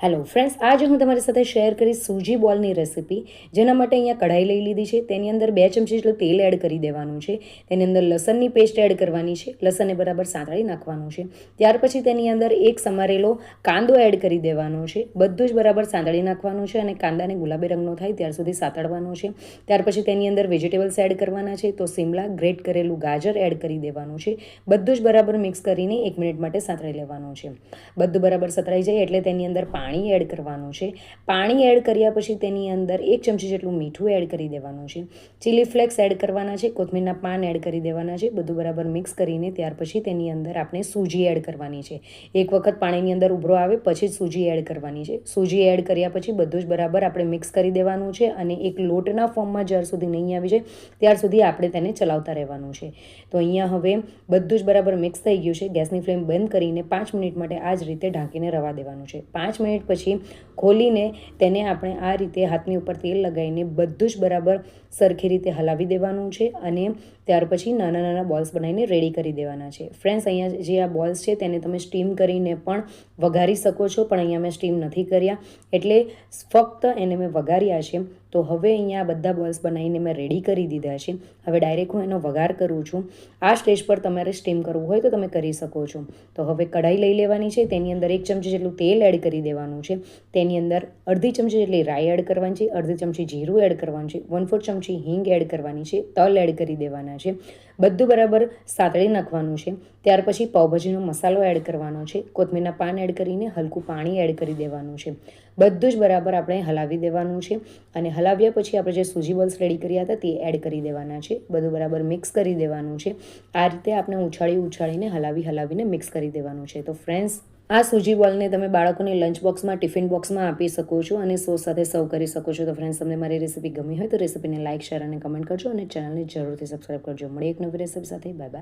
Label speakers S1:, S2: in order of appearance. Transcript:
S1: Hello friends, આજે હું તમારી સાથે શેર કરીશ સૂજી બોલની રેસીપી. જેના માટે અહીંયા કઢાઈ લઈ લીધી છે. તેની અંદર 2 ચમચી જેટલું તેલ એડ કરી દેવાનું છે. તેની અંદર લસણની પેસ્ટ એડ કરવાની છે. લસણને બરાબર સાંતળી નાખવાનું છે. ત્યાર પછી તેની અંદર એક સમારેલો કાંદો એડ કરી દેવાનો છે. બધું જ બરાબર સાંતળી નાખવાનું છે અને કાંદાને ગુલાબી રંગનો થાય ત્યાર સુધી સાતળવાનો છે. ત્યાર પછી તેની અંદર વેજીટેબલ્સ એડ કરવાના છે. તો શિમલા, ગ્રેટ કરેલું ગાજર એડ કરી દેવાનું છે. બધું જ બરાબર મિક્સ કરીને 1 મિનિટ માટે સાતળી લેવાનું છે. બધું બરાબર સતરાઈ જાય એટલે તેની અંદર પાણી એડ કરવાનું છે. પાણી એડ કર્યા પછી તેની અંદર 1 ચમચી જેટલું મીઠું એડ કરી દેવાનું છે. ચીલી ફ્લેક્સ એડ કરવાના છે. કોથમીરના પાન એડ કરી દેવાના છે. બધું બરાબર મિક્સ કરીને ત્યાર પછી તેની અંદર આપણે સૂજી એડ કરવાની છે. એક વખત પાણીની અંદર ઉભરો આવે પછી જ સૂજી એડ કરવાની છે. સૂજી એડ કર્યા પછી બધું જ બરાબર આપણે મિક્સ કરી દેવાનું છે અને એક લોટના ફોર્મમાં જ્યાર સુધી નહીં આવી જાય ત્યાર સુધી આપણે તેને ચલાવતા રહેવાનું છે. તો અહીંયા હવે બધું જ બરાબર મિક્સ થઈ ગયું છે. ગેસની ફ્લેમ બંધ કરીને 5 મિનિટ માટે આ જ રીતે ઢાંકીને રવા દેવાનું છે. 5 મિનિટ પછી ખોલીને તેને આપણે આ રીતે હાથની ઉપર તેલ લગાવીને બધું જ બરાબર સરખી રીતે હલાવી દેવાનું છે અને ત્યાર પછી નાના નાના બોલ્સ બનાવીને રેડી કરી દેવાના છે. ફ્રેન્ડ્સ, અહીંયા જે આ બોલ્સ છે તેને તમે સ્ટીમ કરીને પણ વઘારી શકો છો, પણ અહીંયા મેં સ્ટીમ નથી કર્યા એટલે ફક્ત એને મેં વઘાર્યા છે. તો હવે અહીંયા બધા બોલ્સ બનાવીને મેં રેડી કરી દીધા છે. હવે ડાયરેક્ટ હું એનો વઘાર કરું છું. આ સ્ટેજ પર તમારે સ્ટીમ કરવું હોય તો તમે કરી શકો છો. તો હવે કઢાઈ લઈ લેવાની છે. તેની અંદર 1 ચમચી જેટલું તેલ એડ કરી દેવાનું છે. તેની અંદર અડધી ચમચી જેટલી રાઈ એડ કરવાની છે. અડધી ચમચી જીરું એડ કરવાનું છે. 1/4 ચમચી હિંગ એડ કરવાની છે. તલ એડ કરી દેવાના છે. બધું બરાબર સાતળી નાખવાનું છે. ત્યાર પછી પાવભાજીનો મસાલો એડ કરવાનો છે. કોથમીરના પાન એડ કરીને હલકું પાણી એડ કરી દેવાનું છે. બધું જ બરાબર આપણે હલાવી દેવાનું છે અને હલાવ્યા પછી આપણે જે સૂજી બોલ્સ રેડી કર્યા હતા તે એડ કરી દેવાના છે. બધું બરાબર મિક્સ કરી દેવાનું છે. આ રીતે આપણે ઉછાળીને હલાવીને મિક્સ કરી દેવાનું છે. તો ફ્રેન્ડ્સ, આ સૂજી બોલને તમે બાળકોને લંચ બોક્સમાં, ટિફિન બોક્સમાં આપી શકો છો અને સોસ સાથે સર્વ કરી શકો છો. તો ફ્રેન્ડ્સ, તમને મારી રેસીપી ગમી હોય તો રેસીપીને લાઇક, શેર અને કમેન્ટ કરજો અને ચેનલને જરૂરથી સબસ્ક્રાઈબ કરજો. મળીએ એક નવી રેસીપી સાથે. Bye bye.